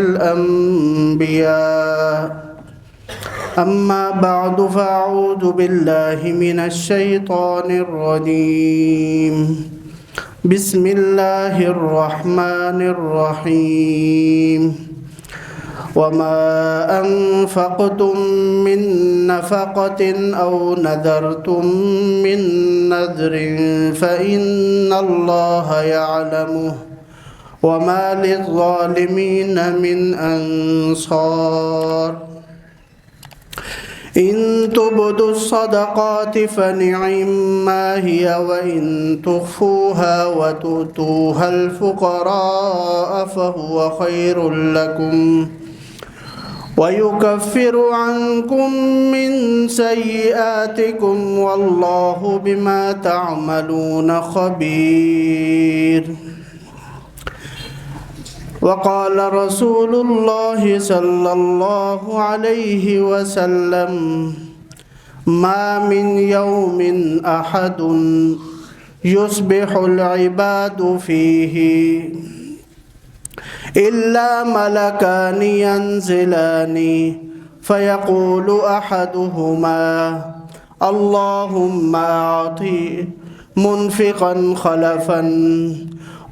الأنبياء أما بعد فأعوذ بالله من الشيطان الرجيم بسم الله الرحمن الرحيم وما أنفقتم من نفقة أو نذرتم من نذر فإن الله يعلمه وما للظالمين من أنصار إن تبدوا الصدقات فنعما هي وإن تخفوها وتؤتوها الفقراء فهو خير لكم ويكفر عنكم من سيئاتكم والله بما تعملون خبير وقال رسول الله صلى الله عليه وسلم ما من يوم أحد يصبح العباد فيه إلا ملكان ينزلان فيقول أحدهما اللهم أعط منفقا خلفا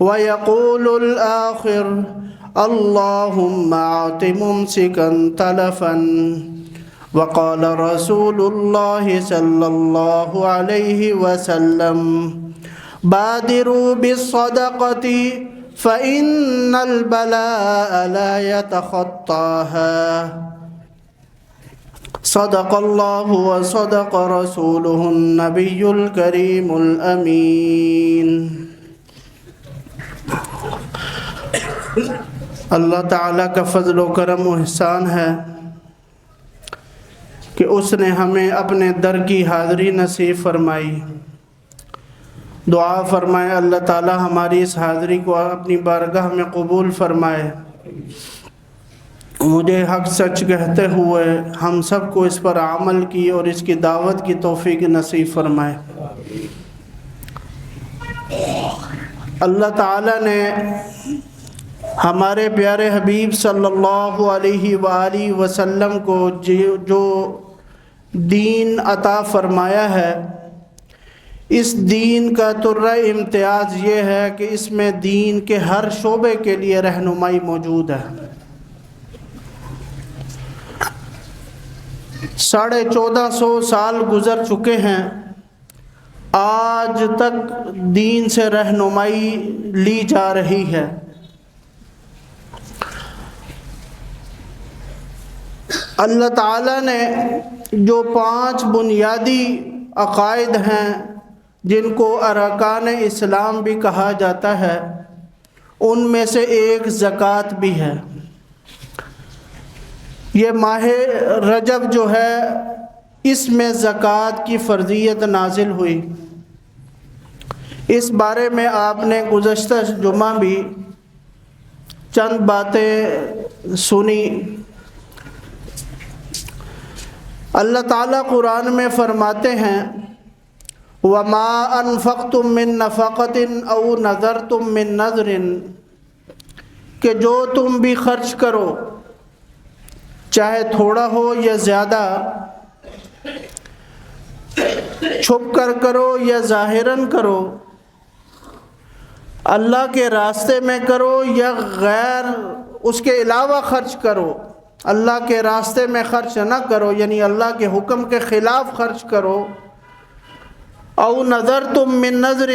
ويقول الآخر اللهم أعط ممسكا تلفا وقال رسول الله صلى الله عليه وسلم بادروا بالصدقة فإن البلاء لا يتخطاها صدق الله وصدق رسوله النبي الكريم الأمين اللہ تعالیٰ کا فضل و کرم و احسان ہے کہ اس نے ہمیں اپنے در کی حاضری نصیب فرمائی۔ دعا فرمائے اللہ تعالیٰ ہماری اس حاضری کو اپنی بارگاہ میں قبول فرمائے، مجھے حق سچ کہتے ہوئے ہم سب کو اس پر عمل کی اور اس کی دعوت کی توفیق نصیب فرمائے۔ اللہ تعالیٰ نے ہمارے پیارے حبیب صلی اللہ علیہ وآلہ وسلم کو جو دین عطا فرمایا ہے، اس دین کا ترہ امتیاز یہ ہے کہ اس میں دین کے ہر شعبے کے لیے رہنمائی موجود ہے۔ 1450 سال گزر چکے ہیں، آج تک دین سے رہنمائی لی جا رہی ہے۔ اللہ تعالیٰ نے جو 5 بنیادی عقائد ہیں جن کو ارکان اسلام بھی کہا جاتا ہے، ان میں سے ایک زکوٰۃ بھی ہے۔ یہ ماہ رجب جو ہے، اس میں زکوٰۃ کی فرضیت نازل ہوئی۔ اس بارے میں آپ نے گزشتہ جمعہ بھی چند باتیں سنی۔ اللہ تعالیٰ قرآن میں فرماتے ہیں وَمَا أَنفَقْتُم مِّن نَّفَقَةٍ أَوْ نَذَرْتُم مِّن نَّذْرٍ، کہ جو تم بھی خرچ کرو، چاہے تھوڑا ہو یا زیادہ، چھپ کر کرو یا ظاہراً کرو، اللہ کے راستے میں کرو یا غیر اس کے علاوہ خرچ کرو، اللہ کے راستے میں خرچ نہ کرو یعنی اللہ کے حکم کے خلاف خرچ کرو، او نذرتم من نذر،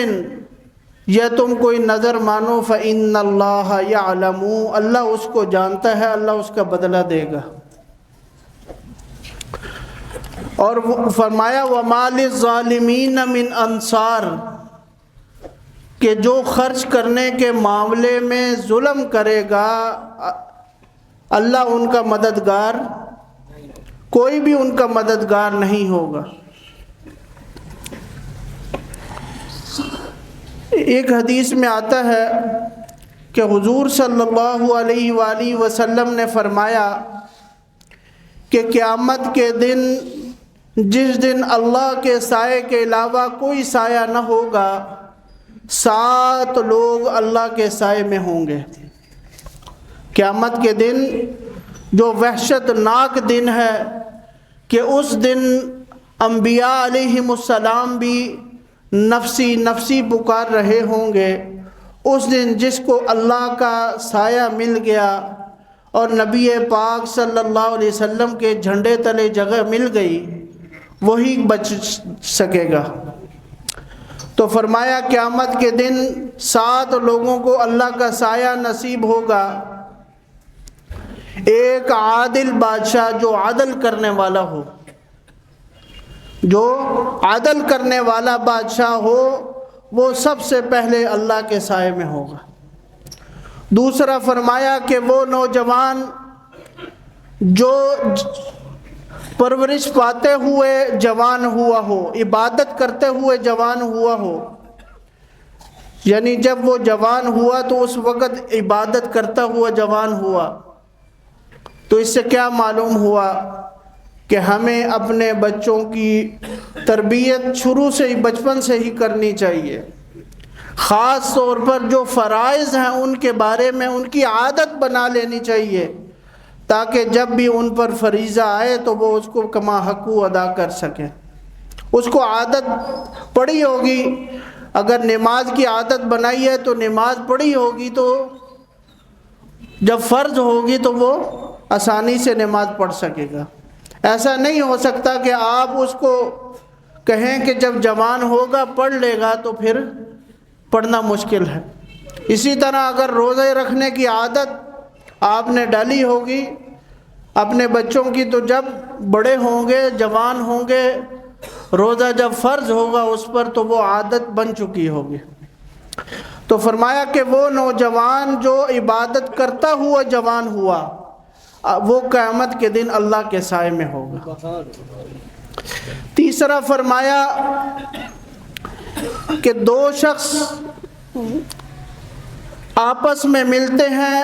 یا تم کوئی نظر مانو، فإن اللہ یعلم، اللہ اس کو جانتا ہے، اللہ اس کا بدلہ دے گا۔ اور فرمایا وَمَا لِلظَّالِمِينَ مِنْ أَنصَارٍ، کہ جو خرچ کرنے کے معاملے میں ظلم کرے گا اللہ ان کا مددگار، کوئی بھی ان کا مددگار نہیں ہوگا۔ ایک حدیث میں آتا ہے کہ حضور صلی اللہ علیہ وآلہ وسلم نے فرمایا کہ قیامت کے دن جس دن اللہ کے سائے کے علاوہ کوئی سایہ نہ ہوگا، 7 لوگ اللہ کے سائے میں ہوں گے۔ قیامت کے دن جو وحشت ناک دن ہے کہ اس دن انبیاء علیہم السلام بھی نفسی نفسی پکار رہے ہوں گے، اس دن جس کو اللہ کا سایہ مل گیا اور نبی پاک صلی اللہ علیہ وسلم کے جھنڈے تلے جگہ مل گئی، وہی بچ سکے گا۔ تو فرمایا قیامت کے دن 7 لوگوں کو اللہ کا سایہ نصیب ہوگا۔ ایک عادل بادشاہ جو عدل کرنے والا ہو، جو عدل کرنے والا بادشاہ ہو، وہ سب سے پہلے اللہ کے سائے میں ہوگا۔ دوسرا فرمایا کہ وہ نوجوان جو پرورش پاتے ہوئے جوان ہوا ہو، عبادت کرتے ہوئے جوان ہوا ہو، یعنی جب وہ جوان ہوا تو اس وقت عبادت کرتا ہوا جوان ہوا، تو اس سے کیا معلوم ہوا کہ ہمیں اپنے بچوں کی تربیت شروع سے ہی، بچپن سے ہی کرنی چاہیے۔ خاص طور پر جو فرائض ہیں ان کے بارے میں ان کی عادت بنا لینی چاہیے، تاکہ جب بھی ان پر فریضہ آئے تو وہ اس کو کما حقو ادا کر سکیں۔ اس کو عادت پڑی ہوگی، اگر نماز کی عادت بنائی ہے تو نماز پڑھی ہوگی، تو جب فرض ہوگی تو وہ آسانی سے نماز پڑھ سکے گا۔ ایسا نہیں ہو سکتا کہ آپ اس کو کہیں کہ جب جوان ہوگا پڑھ لے گا تو پھر پڑھنا مشکل ہے۔ اسی طرح اگر روزے رکھنے کی عادت آپ نے ڈالی ہوگی اپنے بچوں کی، تو جب بڑے ہوں گے، جوان ہوں گے، روزہ جب فرض ہوگا اس پر تو وہ عادت بن چکی ہوگی۔ تو فرمایا کہ وہ نوجوان جو عبادت کرتا ہوا جوان ہوا، وہ قیامت کے دن اللہ کے سائے میں ہوگا۔ تیسرا فرمایا کہ 2 شخص آپس میں ملتے ہیں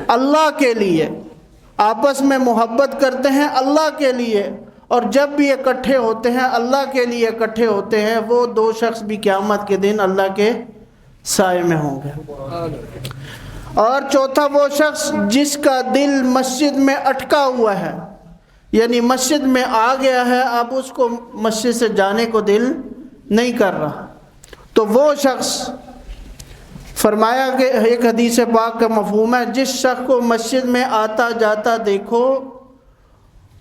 اللہ کے لیے، آپس میں محبت کرتے ہیں اللہ کے لیے، اور جب بھی اکٹھے ہوتے ہیں اللہ کے لیے اکٹھے ہوتے ہیں، وہ 2 شخص بھی قیامت کے دن اللہ کے سائے میں ہوں گے۔ اور چوتھا وہ شخص جس کا دل مسجد میں اٹکا ہوا ہے، یعنی مسجد میں آ گیا ہے، اب اس کو مسجد سے جانے کو دل نہیں کر رہا، تو وہ شخص فرمایا کہ ایک حدیث پاک کا مفہوم ہے، جس شخص کو مسجد میں آتا جاتا دیکھو،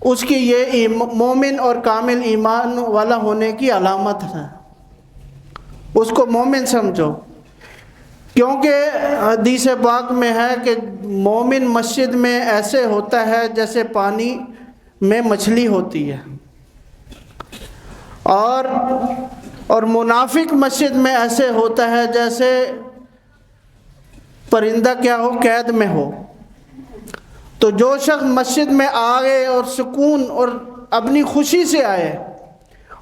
اس کی یہ مومن اور کامل ایمان والا ہونے کی علامت ہے، اس کو مومن سمجھو۔ کیونکہ حدیث پاک میں ہے کہ مومن مسجد میں ایسے ہوتا ہے جیسے پانی میں مچھلی ہوتی ہے، اور منافق مسجد میں ایسے ہوتا ہے جیسے پرندہ کیا ہو، قید میں ہو۔ تو جو شخص مسجد میں آئے اور سکون اور اپنی خوشی سے آئے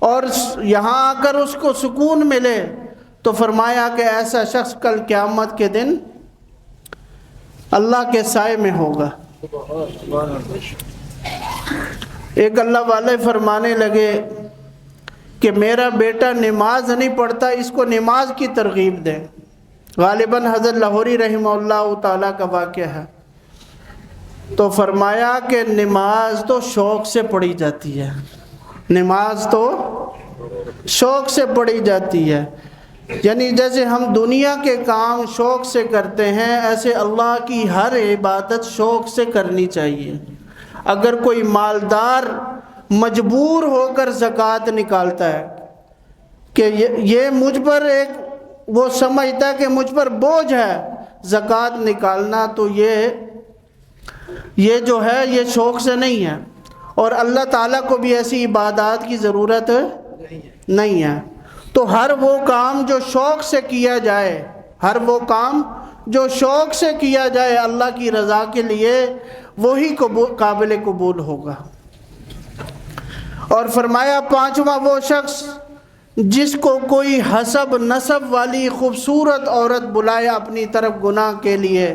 اور یہاں آ کر اس کو سکون ملے، تو فرمایا کہ ایسا شخص کل قیامت کے دن اللہ کے سائے میں ہوگا۔ ایک اللہ والے فرمانے لگے کہ میرا بیٹا نماز نہیں پڑھتا، اس کو نماز کی ترغیب دیں۔ غالباً حضرت لاہوری رحمہ اللہ تعالیٰ کا واقعہ ہے۔ تو فرمایا کہ نماز تو شوق سے پڑھی جاتی ہے، نماز تو شوق سے پڑھی جاتی ہے، یعنی جیسے ہم دنیا کے کام شوق سے کرتے ہیں، ایسے اللہ کی ہر عبادت شوق سے کرنی چاہیے۔ اگر کوئی مالدار مجبور ہو کر زکوٰۃ نکالتا ہے کہ یہ مجھ پر وہ سمجھتا ہے کہ مجھ پر بوجھ ہے زکوٰۃ نکالنا، تو یہ جو ہے یہ شوق سے نہیں ہے، اور اللہ تعالیٰ کو بھی ایسی عبادات کی ضرورت نہیں ہے۔ تو ہر وہ کام جو شوق سے کیا جائے، ہر وہ کام جو شوق سے کیا جائے اللہ کی رضا کے لیے، وہی قابل قبول ہوگا۔ اور فرمایا 5واں وہ شخص جس کو کوئی حسب نسب والی خوبصورت عورت بلائے اپنی طرف گناہ کے لیے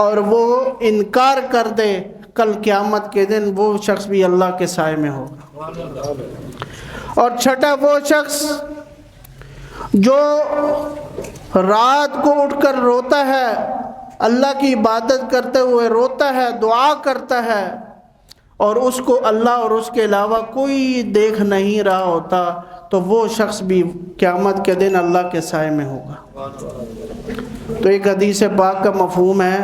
اور وہ انکار کر دے، کل قیامت کے دن وہ شخص بھی اللہ کے سائے میں ہوگا۔ اور 6واں وہ شخص جو رات کو اٹھ کر روتا ہے اللہ کی عبادت کرتے ہوئے روتا ہے، دعا کرتا ہے، اور اس کو اللہ اور اس کے علاوہ کوئی دیکھ نہیں رہا ہوتا، تو وہ شخص بھی قیامت کے دن اللہ کے سائے میں ہوگا۔ تو ایک حدیث پاک کا مفہوم ہے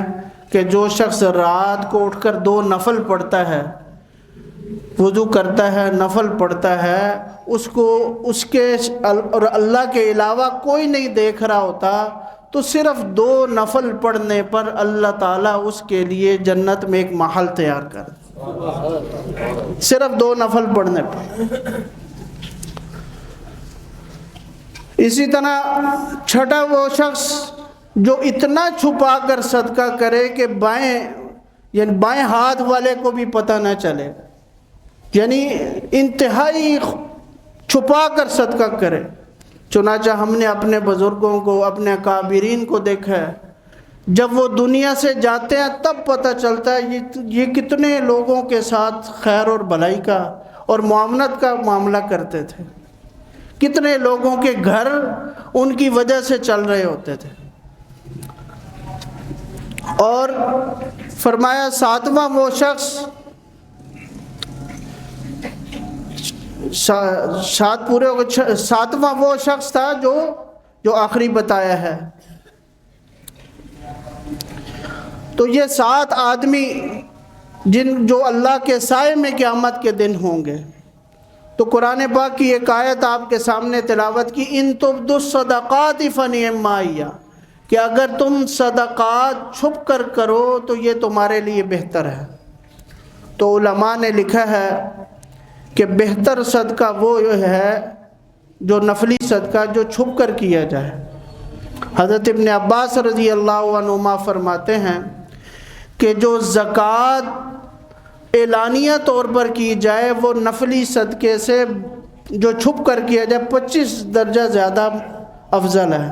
کہ جو شخص رات کو اٹھ کر 2 نفل پڑھتا ہے، وضو کرتا ہے، نفل پڑھتا ہے، اس کو اس کے اور اللہ کے علاوہ کوئی نہیں دیکھ رہا ہوتا، تو صرف 2 نفل پڑھنے پر اللہ تعالیٰ اس کے لیے جنت میں ایک محل تیار کر دے، صرف 2 نفل پڑھنے پر۔ اسی طرح چھٹا وہ شخص جو اتنا چھپا کر صدقہ کرے کہ بائیں ہاتھ والے کو بھی پتہ نہ چلے، یعنی انتہائی چھپا کر صدقہ کرے۔ چنانچہ ہم نے اپنے بزرگوں کو، اپنے اکابرین کو دیکھا ہے، جب وہ دنیا سے جاتے ہیں تب پتہ چلتا ہے یہ کتنے لوگوں کے ساتھ خیر اور بھلائی کا اور معاونت کا معاملہ کرتے تھے، کتنے لوگوں کے گھر ان کی وجہ سے چل رہے ہوتے تھے۔ اور فرمایا 7واں وہ شخص، 7 پورے ہو گئے، 7واں وہ شخص تھا جو آخری بتایا ہے۔ تو یہ 7 آدمی جو اللہ کے سائے میں قیامت کے دن ہوں گے۔ تو قرآن پاک کی ایک آیت آپ کے سامنے تلاوت کی، ان تبدوا الصدقات فنعما ہی، کہ اگر تم صدقات چھپ کر کرو تو یہ تمہارے لیے بہتر ہے۔ تو علماء نے لکھا ہے کہ بہتر صدقہ وہ ہے جو نفلی صدقہ جو چھپ کر کیا جائے۔ حضرت ابن عباس رضی اللہ عنہما فرماتے ہیں کہ جو زکوٰۃ اعلانیہ طور پر کی جائے وہ نفلی صدقے سے جو چھپ کر کیا جائے 25 درجہ زیادہ افضل ہے،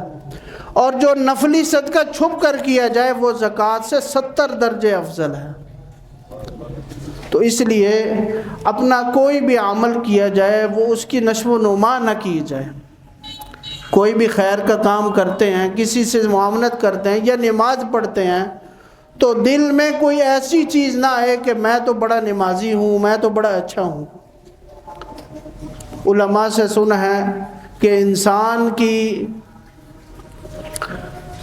اور جو نفلی صدقہ چھپ کر کیا جائے وہ زکوٰۃ سے 70 درجے افضل ہے۔ تو اس لیے اپنا کوئی بھی عمل کیا جائے وہ اس کی نشو و نما نہ کی جائے۔ کوئی بھی خیر کا کام کرتے ہیں، کسی سے معاونت کرتے ہیں یا نماز پڑھتے ہیں، تو دل میں کوئی ایسی چیز نہ آئے کہ میں تو بڑا نمازی ہوں، میں تو بڑا اچھا ہوں۔ علماء سے سنا ہے کہ انسان کی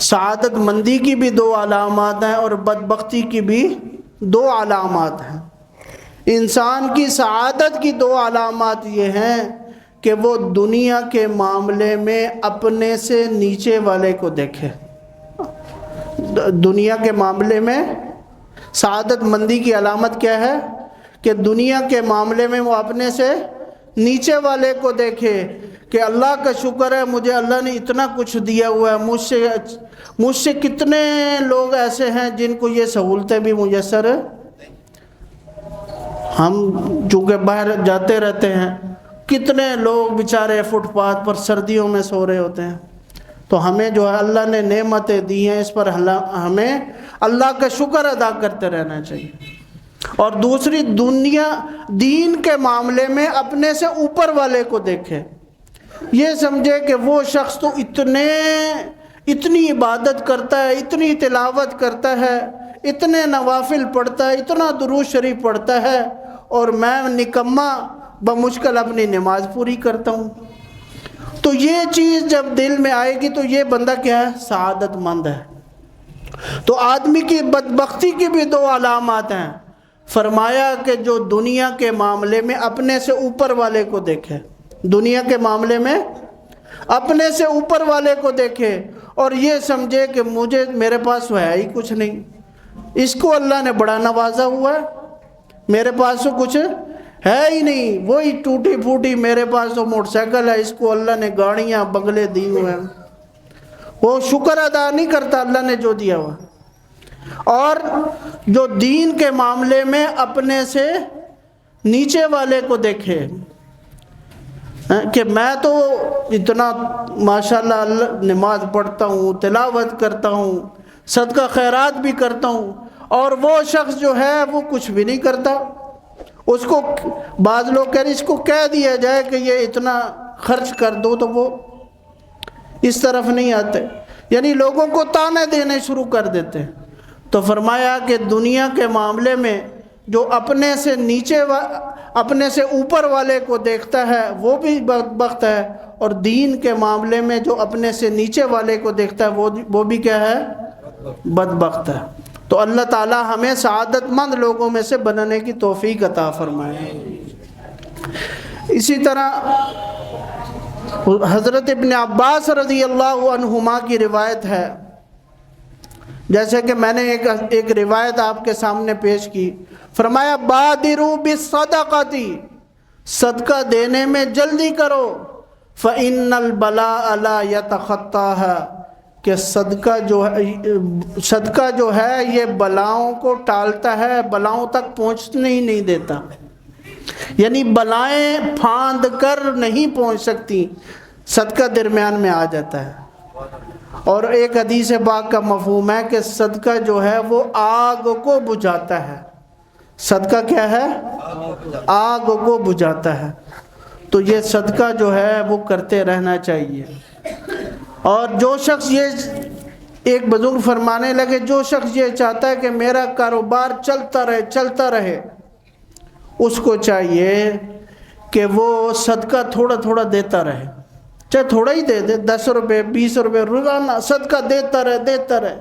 سعادت مندی کی بھی 2 علامات ہیں اور بدبختی کی بھی 2 علامات ہیں۔ انسان کی سعادت کی 2 علامات یہ ہیں کہ وہ دنیا کے معاملے میں اپنے سے نیچے والے کو دیکھے۔ دنیا کے معاملے میں سعادت مندی کی علامت کیا ہے کہ دنیا کے معاملے میں وہ اپنے سے نیچے والے کو دیکھے کہ اللہ کا شکر ہے مجھے اللہ نے اتنا کچھ دیا ہوا ہے، مجھ سے کتنے لوگ ایسے ہیں جن کو یہ سہولتیں بھی میسر ہے۔ ہم چونکہ باہر جاتے رہتے ہیں، کتنے لوگ بیچارے فٹ پاتھ پر سردیوں میں سو رہے ہوتے ہیں، تو ہمیں جو ہے اللہ نے نعمتیں دی ہیں اس پر ہمیں اللہ کا شکر ادا کرتے رہنا چاہیے۔ اور دوسری، دین کے معاملے میں اپنے سے اوپر والے کو دیکھے، یہ سمجھے کہ وہ شخص تو اتنی عبادت کرتا ہے، اتنی تلاوت کرتا ہے، اتنے نوافل پڑھتا ہے، اتنا درود شریف پڑھتا ہے، اور میں نکما بمشکل اپنی نماز پوری کرتا ہوں۔ تو یہ چیز جب دل میں آئے گی تو یہ بندہ کیا ہے؟ سعادت مند ہے۔ تو آدمی کی بدبختی کی بھی 2 علامات ہیں۔ فرمایا کہ جو دنیا کے معاملے میں اپنے سے اوپر والے کو دیکھے، دنیا کے معاملے میں اپنے سے اوپر والے کو دیکھے اور یہ سمجھے کہ میرے پاس ہے ہی کچھ نہیں، اس کو اللہ نے بڑا نوازا ہوا ہے، میرے پاس تو کچھ ہے ہی نہیں، وہی ٹوٹی پھوٹی، میرے پاس تو موٹر سائیکل ہے، اس کو اللہ نے گاڑیاں بنگلے دی ہوئے ہیں۔ وہ شکر ادا نہیں کرتا اللہ نے جو دیا ہوا۔ اور جو دین کے معاملے میں اپنے سے نیچے والے کو دیکھے کہ میں تو اتنا ماشاءاللہ نماز پڑھتا ہوں، تلاوت کرتا ہوں، صدقہ خیرات بھی کرتا ہوں، اور وہ شخص جو ہے وہ کچھ بھی نہیں کرتا، اس کو بعض لوگ کہہ رہے اس کو کہہ دیا جائے کہ یہ اتنا خرچ کر دو تو وہ اس طرف نہیں آتے، یعنی لوگوں کو تانے دینے شروع کر دیتے ہیں۔ تو فرمایا کہ دنیا کے معاملے میں جو اپنے سے اوپر والے کو دیکھتا ہے وہ بھی بدبخت ہے، اور دین کے معاملے میں جو اپنے سے نیچے والے کو دیکھتا ہے وہ بھی کیا ہے؟ بدبخت ہے۔ تو اللہ تعالی ہمیں سعادت مند لوگوں میں سے بننے کی توفیق عطا فرمائے۔ اسی طرح حضرت ابن عباس رضی اللہ عنہما کی روایت ہے، جیسے کہ میں نے ایک روایت آپ کے سامنے پیش کی، فرمایا بادروا بالصدقۃ، صدقہ دینے میں جلدی کرو، فإن البلاء لا يتخطاها، کہ صدقہ جو ہے یہ بلاؤں کو ٹالتا ہے، بلاؤں تک پہنچنے ہی نہیں دیتا، یعنی بلائیں پھاند کر نہیں پہنچ سکتی، صدقہ درمیان میں آ جاتا ہے۔ اور ایک حدیث پاک کا مفہوم ہے کہ صدقہ جو ہے وہ آگ کو بجھاتا ہے۔ صدقہ کیا ہے؟ آگ کو بجھاتا ہے۔ تو یہ صدقہ جو ہے وہ کرتے رہنا چاہیے۔ اور جو شخص ایک بزرگ فرمانے لگے، جو شخص یہ چاہتا ہے کہ میرا کاروبار چلتا رہے، اس کو چاہیے کہ وہ صدقہ تھوڑا تھوڑا دیتا رہے، چاہے تھوڑا ہی دے دے، 10 روپے 20 روپے روزانہ صدقہ دیتا رہے،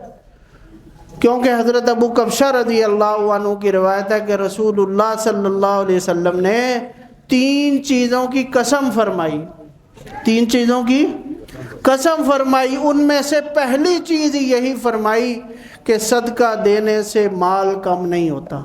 کیونکہ حضرت ابو کبشہ رضی اللہ عنہ کی روایت ہے کہ رسول اللہ صلی اللہ علیہ وسلم نے 3 چیزوں کی قسم فرمائی، 3 چیزوں کی قسم فرمائی، ان میں سے پہلی چیز یہی فرمائی کہ صدقہ دینے سے مال کم نہیں ہوتا۔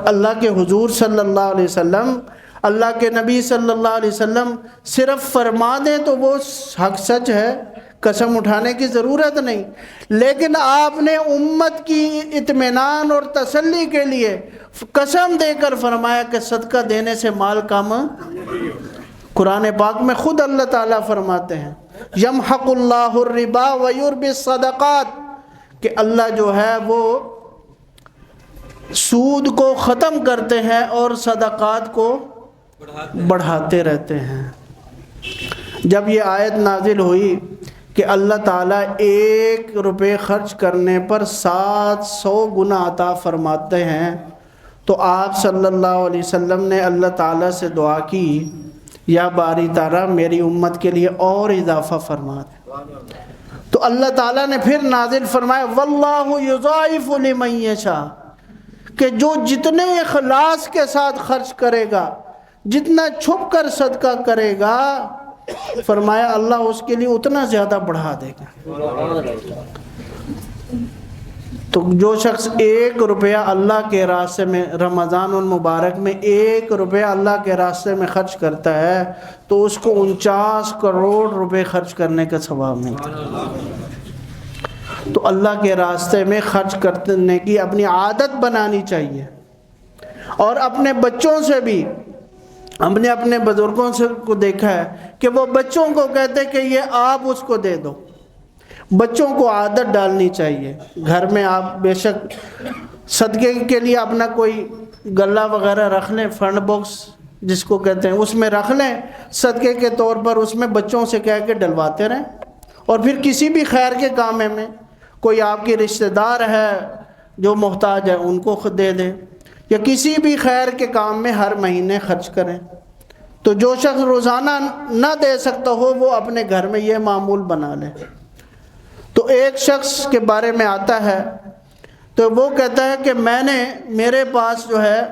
اللہ کے حضور صلی اللہ علیہ وسلم، اللہ کے نبی صلی اللہ علیہ وسلم صرف فرما دیں تو وہ حق سچ ہے، قسم اٹھانے کی ضرورت نہیں، لیکن آپ نے امت کی اطمینان اور تسلی کے لیے قسم دے کر فرمایا کہ صدقہ دینے سے مال کم۔ قرآن پاک میں خود اللہ تعالیٰ فرماتے ہیں یمحق اللہ الربا ویربی الصدقات، کہ اللہ جو ہے وہ سود کو ختم کرتے ہیں اور صدقات کو بڑھاتے رہتے ہیں۔ جب یہ آیت نازل ہوئی کہ اللہ تعالیٰ 1 روپے خرچ کرنے پر 700 گنا عطا فرماتے ہیں، تو آپ صلی اللہ علیہ وسلم نے اللہ تعالیٰ سے دعا کی، یا باری تعالیٰ میری امت کے لیے اور اضافہ فرما دے۔ تو اللہ تعالیٰ نے پھر نازل فرمایا واللہ یضاعف لمن یشاء، کہ جو جتنے اخلاص کے ساتھ خرچ کرے گا، جتنا چھپ کر صدقہ کرے گا، فرمایا اللہ اس کے لیے اتنا زیادہ بڑھا دے گا۔ تو جو شخص 1 روپیہ اللہ کے راستے میں رمضان المبارک میں 1 روپیہ اللہ کے راستے میں خرچ کرتا ہے تو اس کو 49 کروڑ روپے خرچ کرنے کا ثواب ملتا ہے۔ تو اللہ کے راستے میں خرچ کرنے کی اپنی عادت بنانی چاہیے، اور اپنے بچوں سے بھی، ہم نے اپنے بزرگوں سے کو دیکھا ہے کہ وہ بچوں کو کہتے کہ یہ آپ اس کو دے دو۔ بچوں کو عادت ڈالنی چاہیے، گھر میں آپ بے شک صدقے کے لیے اپنا کوئی گلہ وغیرہ رکھ لیں، فنڈ باکس جس کو کہتے ہیں، اس میں رکھ لیں، صدقے کے طور پر اس میں بچوں سے کہہ کے ڈلواتے رہیں۔ اور پھر کسی بھی خیر کے کام میں کوئی آپ کی رشتہ دار ہے جو محتاج ہے، ان کو خود دے دیں، یا کسی بھی خیر کے کام میں ہر مہینے خرچ کریں۔ تو جو شخص روزانہ نہ دے سکتا ہو وہ اپنے گھر میں یہ معمول بنا لے۔ تو ایک شخص کے بارے میں آتا ہے تو وہ کہتا ہے کہ میرے پاس جو ہے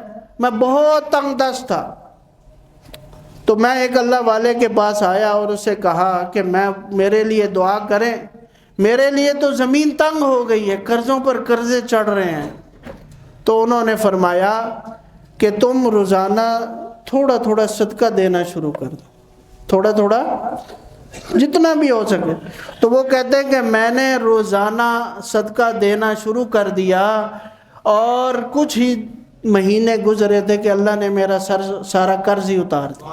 میں بہت تنگ دست تھا، تو میں ایک اللہ والے کے پاس آیا اور اسے کہا کہ میرے لیے دعا کریں، میرے لیے تو زمین تنگ ہو گئی ہے، قرضوں پر قرضے چڑھ رہے ہیں۔ تو انہوں نے فرمایا کہ تم روزانہ تھوڑا تھوڑا صدقہ دینا شروع کر دو، تھوڑا تھوڑا جتنا بھی ہو سکے۔ تو وہ کہتے ہیں کہ میں نے روزانہ صدقہ دینا شروع کر دیا، اور کچھ ہی مہینے گزرے تھے کہ اللہ نے میرا سارا قرض ہی اتار دیا۔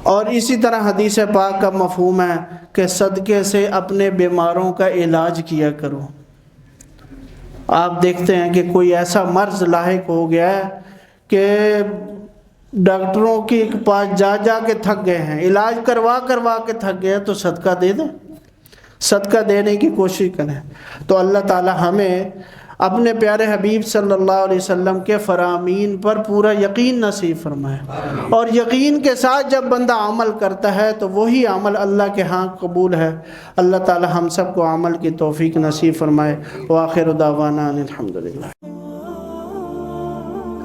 اور اسی طرح حدیث پاک کا مفہوم ہے کہ صدقے سے اپنے بیماروں کا علاج کیا کرو۔ آپ دیکھتے ہیں کہ کوئی ایسا مرض لاحق ہو گیا ہے کہ ڈاکٹروں کے پاس جا کے تھک گئے ہیں، علاج کروا کے تھک گئے، تو صدقہ دے دیں۔ صدقہ دینے کی کوشش کریں. تو اللہ تعالی ہمیں اپنے پیارے حبیب صلی اللہ علیہ وسلم کے فرامین پر پورا یقین نصیب فرمائے. اور یقین کے ساتھ جب بندہ عمل کرتا ہے تو وہی عمل اللہ کے ہاں قبول ہے. اللہ تعالی ہم سب کو عمل کی توفیق نصیب فرمائے. وآخر دعوانا ان الحمدللہ.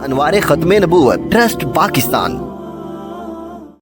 انوار ختم نبوت ٹرسٹ پاکستان.